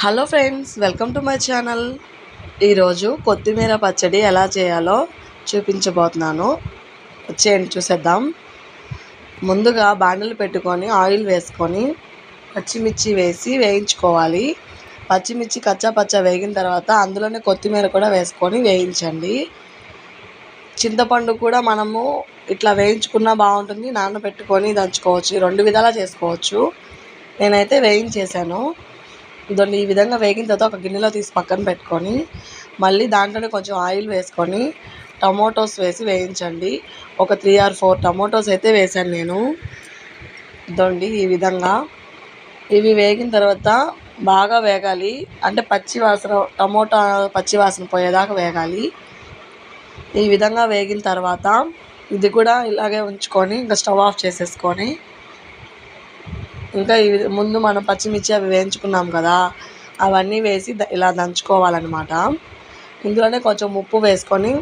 Hello friends, welcome to my channel. ఈరోజు కొత్తిమీర పచ్చడి ఎలా చేయాలో చూపించబోతున్నాను. వచ్చేయండి చూసేద్దాం. ముందుగా బాండలు పెట్టుకొని ఆయిల్ వేసుకొని పచ్చిమిర్చి వేసి వేయించుకోవాలి. పచ్చిమిర్చి కచ్చా పచ్చా వేగిన తర్వాత అందులోనే కొత్తిమీర కూడా వేసుకొని వేయించండి. చింతపండు కూడా మనము ఇట్లా వేయించుకున్నా బాగుంటుంది, నానబెట్టుకొని దంచుకోవచ్చు. రెండు విధాలా చేసుకోవచ్చు. నేనైతే వేయించేసాను. ఇదండి, ఈ విధంగా వేగిన తర్వాత ఒక గిన్నెలో తీసి పక్కన పెట్టుకొని మళ్ళీ దాంట్లోనే కొంచెం ఆయిల్ వేసుకొని టమోటోస్ వేసి వేయించండి. ఒక 3 or 4 టమోటోస్ అయితే వేసాను నేను. ఇదండి, ఈ విధంగా ఇవి వేగిన తర్వాత బాగా వేగాలి. అంటే టమోటా పచ్చివాసన పోయేదాకా వేగాలి. ఈ విధంగా వేగిన తర్వాత ఇది కూడా ఇలాగే ఉంచుకొని ఇంకా స్టవ్ ఆఫ్ చేసేసుకొని ఇంకా ముందు మనం పచ్చిమిర్చి అవి వేయించుకున్నాం కదా, అవన్నీ వేసి ఇలా దంచుకోవాలన్నమాట. ఇందులోనే కొంచెం ఉప్పు వేసుకొని,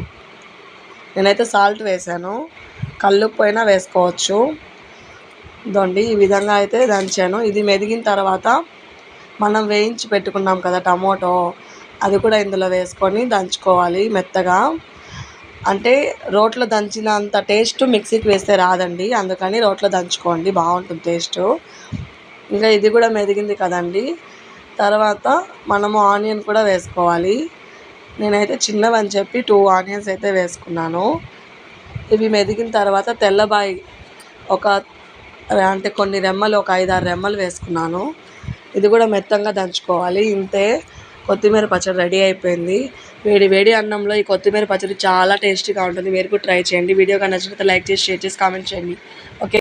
నేనైతే సాల్ట్ వేసాను, కల్లుప్పు అయినా వేసుకోవచ్చు. ఇదండి, ఈ విధంగా అయితే దంచాను. ఇది మెదిగిన తర్వాత మనం వేయించి పెట్టుకున్నాం కదా టమోటో, అది కూడా ఇందులో వేసుకొని దంచుకోవాలి మెత్తగా. అంటే రోట్లో దంచినంత టేస్ట్ మిక్సీకి వేస్తే రాదండి, అందుకని రోట్లో దంచుకోండి, బాగుంటుంది టేస్టు. ఇంకా ఇది కూడా మెదిగింది కదండి. తర్వాత మనము ఆనియన్ కూడా వేసుకోవాలి. నేనైతే చిన్నవని చెప్పి 2 ఆనియన్స్ అయితే వేసుకున్నాను. ఇవి మెదిగిన తర్వాత తెల్లబాయి అంటే కొన్ని రెమ్మలు, ఒక 5-6 రెమ్మలు వేసుకున్నాను. ఇది కూడా మెత్తంగా దంచుకోవాలి. ఇంతే, కొత్తిమీర పచ్చడి రెడీ అయిపోయింది. వేడి వేడి అన్నంలో ఈ కొత్తిమీర పచ్చడి చాలా టేస్టీగా ఉంటుంది. మీరు కూడా ట్రై చేయండి. వీడియో నచ్చినట్లయితే లైక్ చేసి, షేర్ చేసి, కామెంట్ చేయండి. ఓకే.